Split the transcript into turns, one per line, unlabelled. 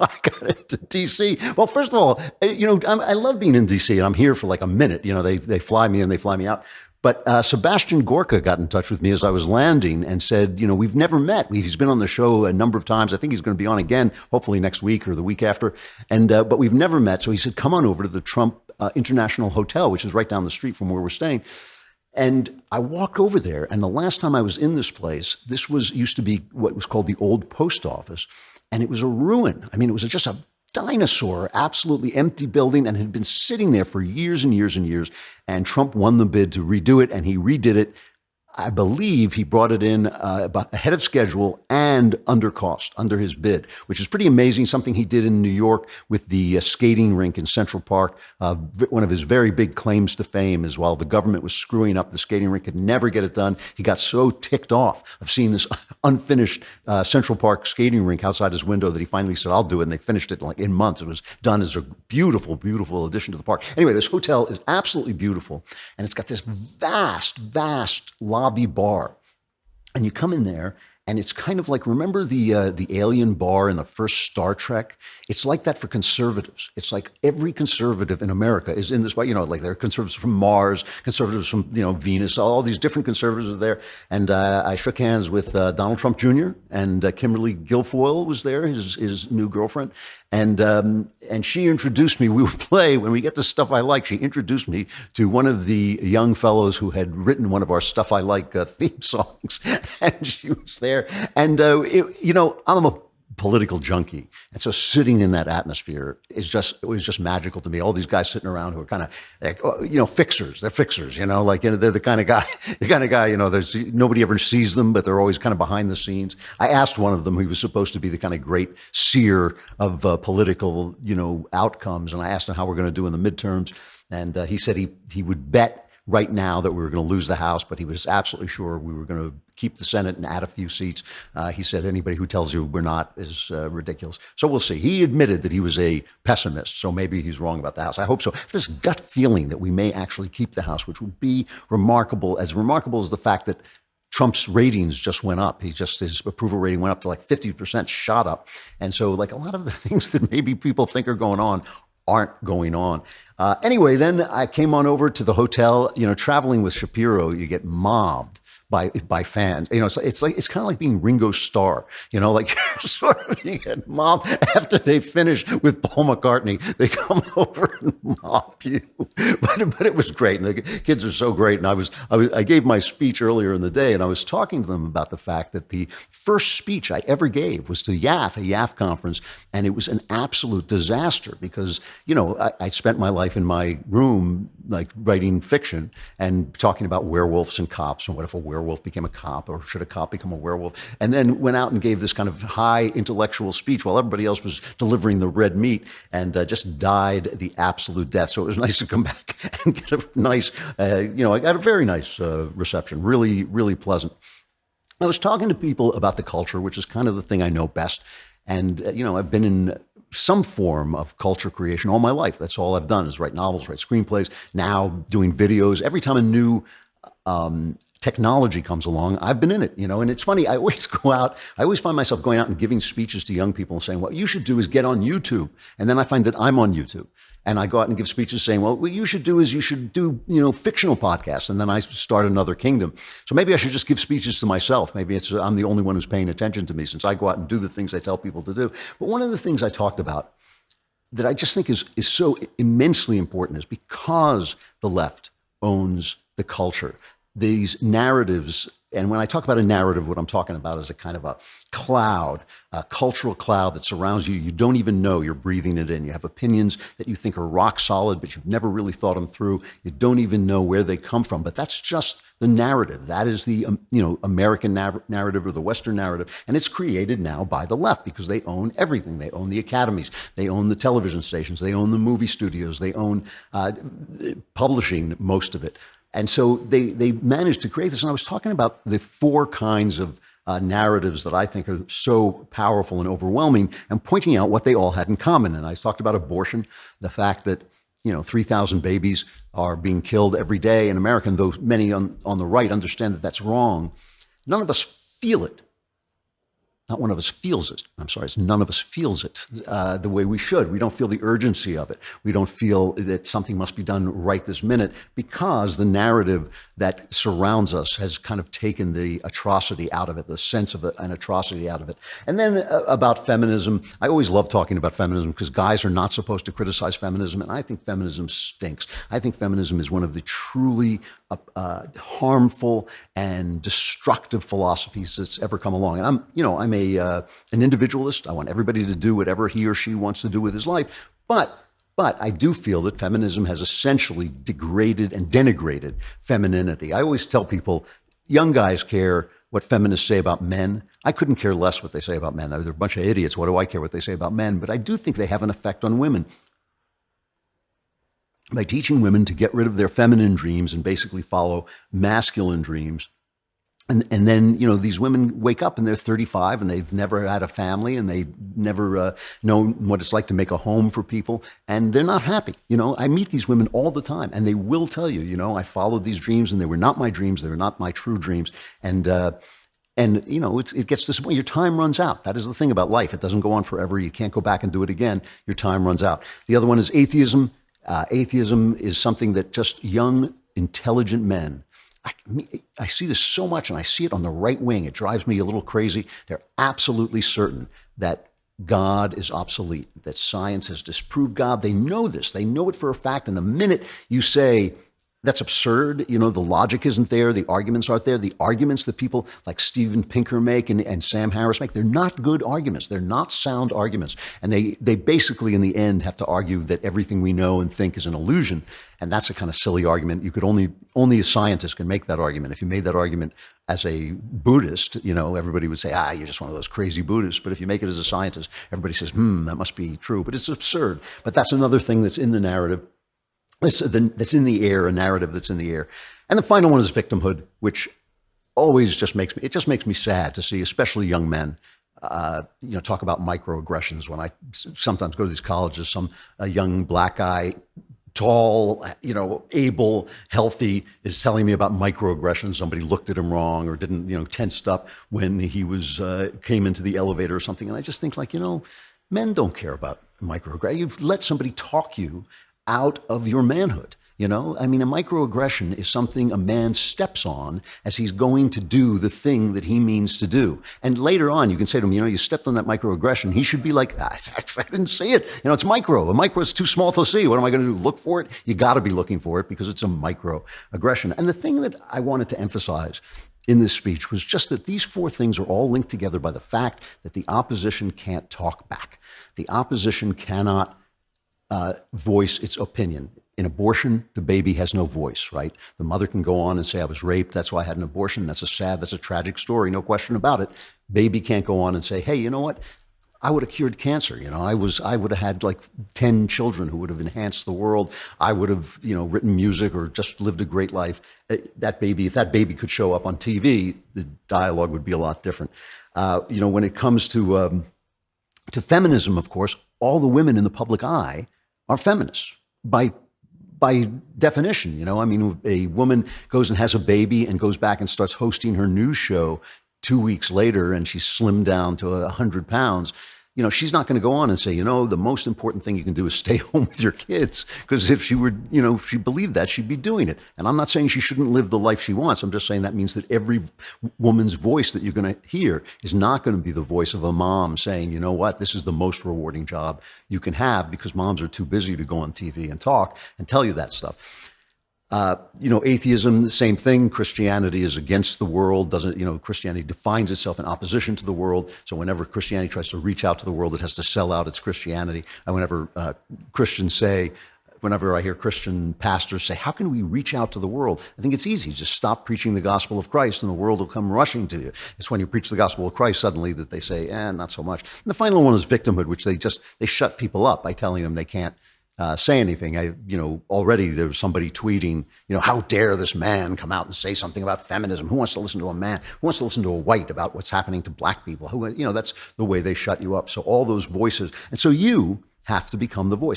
I got into DC. Well, first of all, I love being in DC, and I'm here for like a minute. They fly me in, they fly me out. But Sebastian Gorka got in touch with me as I was landing and said, we've never met. He's been on the show a number of times. I think he's going to be on again, hopefully next week or the week after. And but we've never met. So he said, come on over to the Trump International Hotel, which is right down the street from where we're staying. And I walked over there, and the last time I was in this place, this used to be what was called the old post office, and it was a ruin. I mean, it was just a dinosaur, absolutely empty building, and had been sitting there for years and years and years. And Trump won the bid to redo it, and he redid it. I believe he brought it in about ahead of schedule and under cost, under his bid, which is pretty amazing. Something he did in New York with the skating rink in Central Park. One of his very big claims to fame is while the government was screwing up the skating rink, could never get it done. He got so ticked off of seeing this unfinished Central Park skating rink outside his window that he finally said, I'll do it. And they finished it in months. It was done as a beautiful, beautiful addition to the park. Anyway, this hotel is absolutely beautiful. And it's got this vast, vast lobby bar, and you come in there, and it's kind of like, remember the alien bar in the first Star Trek? It's like that for conservatives. It's like every conservative in America is in this way. Like there are conservatives from Mars, conservatives from Venus. All these different conservatives are there. And I shook hands with Donald Trump Jr. and Kimberly Guilfoyle was there, his new girlfriend, and she introduced me. We would play when we get the Stuff I Like. She introduced me to one of the young fellows who had written one of our Stuff I Like theme songs, and she was there. And, I'm a political junkie. And so sitting in that atmosphere it was just magical to me. All these guys sitting around who are kind of like, fixers. They're fixers, they're the kind of guy, there's nobody ever sees them, but they're always kind of behind the scenes. I asked one of them, he was supposed to be the kind of great seer of political, outcomes. And I asked him how we're going to do in the midterms. And he said he would bet right now that we were going to lose the House, but he was absolutely sure we were going to keep the Senate and add a few seats. He said anybody who tells you we're not is ridiculous. So we'll see. He admitted that he was a pessimist, so maybe he's wrong about the House. I hope so. This gut feeling that we may actually keep the House, which would be remarkable as the fact that Trump's ratings just went up. His approval rating went up to like 50%, shot up. And so like a lot of the things that maybe people think are going on aren't going on. Anyway, then I came on over to the hotel. Traveling with Shapiro, you get mobbed by fans. It's kind of like being Ringo Starr. Like you get mobbed after they finish with Paul McCartney. They come over and mob you. But it was great, and the kids are so great. And I gave my speech earlier in the day, and I was talking to them about the fact that the first speech I ever gave was to a YAF conference, and it was an absolute disaster because I spent my life in my room like writing fiction and talking about werewolves and cops and what if a werewolf became a cop or should a cop become a werewolf, and then went out and gave this kind of high intellectual speech while everybody else was delivering the red meat, and just died the absolute death. So it was nice to come back and get a nice, I got a very nice reception, really, really pleasant. I was talking to people about the culture, which is kind of the thing I know best. And, I've been in some form of culture creation all my life. That's all I've done is write novels, write screenplays, now doing videos. Every time a new technology comes along, I've been in it, and it's funny. I always find myself going out and giving speeches to young people and saying, what you should do is get on YouTube. And then I find that I'm on YouTube. And I go out and give speeches saying, well, what you should do is you should do, fictional podcasts. And then I start another kingdom. So maybe I should just give speeches to myself. Maybe I'm the only one who's paying attention to me since I go out and do the things I tell people to do. But one of the things I talked about that I just think is so immensely important is because the left owns the culture. These narratives, and when I talk about a narrative, what I'm talking about is a kind of a cloud, a cultural cloud that surrounds you. You don't even know you're breathing it in. You have opinions that you think are rock solid, but you've never really thought them through. You don't even know where they come from, but that's just the narrative. That is the American narrative or the Western narrative, and it's created now by the left because they own everything. They own the academies. They own the television stations. They own the movie studios. They own publishing, most of it. And so they managed to create this. And I was talking about the four kinds of narratives that I think are so powerful and overwhelming, and pointing out what they all had in common. And I talked about abortion, the fact that 3,000 babies are being killed every day in America, and though many on the right understand that that's wrong, none of us feel it. Not one of us feels it. I'm sorry, it's none of us feels it the way we should. We don't feel the urgency of it. We don't feel that something must be done right this minute because the narrative that surrounds us has kind of taken the atrocity out of it, the sense of an atrocity out of it. And then about feminism, I always love talking about feminism because guys are not supposed to criticize feminism, and I think feminism stinks. I think feminism is one of the truly harmful and destructive philosophies that's ever come along. And I'm an individualist. I want everybody to do whatever he or she wants to do with his life. But I do feel that feminism has essentially degraded and denigrated femininity. I always tell people, young guys care what feminists say about men. I couldn't care less what they say about men. They're a bunch of idiots. What do I care what they say about men? But I do think they have an effect on women. By teaching women to get rid of their feminine dreams and basically follow masculine dreams. And then, these women wake up and they're 35 and they've never had a family and they never know what it's like to make a home for people. And they're not happy. I meet these women all the time and they will tell you, I followed these dreams and they were not my dreams. They were not my true dreams. And it gets disappointing. Your time runs out. That is the thing about life. It doesn't go on forever. You can't go back and do it again. Your time runs out. The other one is atheism. Atheism is something that just young, intelligent men, I see this so much, and I see it on the right wing. It drives me a little crazy. They're absolutely certain that God is obsolete, that science has disproved God. They know this. They know it for a fact. And the minute you say, that's absurd, the logic isn't there, the arguments aren't there, the arguments that people like Steven Pinker make and Sam Harris make, they're not good arguments. They're not sound arguments. And they basically, in the end, have to argue that everything we know and think is an illusion. And that's a kind of silly argument. You could only a scientist can make that argument. If you made that argument as a Buddhist, everybody would say, you're just one of those crazy Buddhists. But if you make it as a scientist, everybody says, that must be true. But it's absurd. But that's another thing that's in the narrative. That's in the air, a narrative that's in the air. And the final one is victimhood, which always just makes me sad to see, especially young men, talk about microaggressions. When I sometimes go to these colleges, some young black guy, tall, able, healthy, is telling me about microaggressions. Somebody looked at him wrong or didn't, tensed up when he came into the elevator or something. And I just think men don't care about microaggressions. You've let somebody talk you out of your manhood. A microaggression is something a man steps on as he's going to do the thing that he means to do. And later on, you can say to him, you stepped on that microaggression. He should be like, I didn't see it. It's micro. A micro is too small to see. What am I going to do? Look for it? You got to be looking for it because it's a microaggression. And the thing that I wanted to emphasize in this speech was just that these four things are all linked together by the fact that the opposition can't talk back. The opposition cannot voice its opinion. In abortion, the baby has no voice, right? The mother can go on and say, I was raped, that's why I had an abortion. That's a tragic story, no question about it. Baby can't go on and say, hey, you know what? I would have cured cancer. I would have had 10 children who would have enhanced the world. I would have, written music or just lived a great life. If that baby could show up on TV, the dialogue would be a lot different. When it comes to feminism, of course, all the women in the public eye are feminists by definition. A woman goes and has a baby and goes back and starts hosting her news show 2 weeks later and she's slimmed down to 100 pounds. She's not going to go on and say, the most important thing you can do is stay home with your kids. Because if she were, if she believed that, she'd be doing it. And I'm not saying she shouldn't live the life she wants. I'm just saying that means that every woman's voice that you're going to hear is not going to be the voice of a mom saying, you know what, this is the most rewarding job you can have, because moms are too busy to go on TV and talk and tell you that stuff. Atheism, the same thing. Christianity is against the world. Christianity defines itself in opposition to the world. So whenever Christianity tries to reach out to the world, it has to sell out its Christianity. And whenever I hear Christian pastors say, how can we reach out to the world? I think it's easy. Just stop preaching the gospel of Christ and the world will come rushing to you. It's when you preach the gospel of Christ suddenly that they say, not so much. And the final one is victimhood, which they shut people up by telling them they can't say anything. Already there was somebody tweeting, how dare this man come out and say something about feminism? Who wants to listen to a man? Who wants to listen to a white about what's happening to black people? That's the way they shut you up. So all those voices. And so you have to become the voice.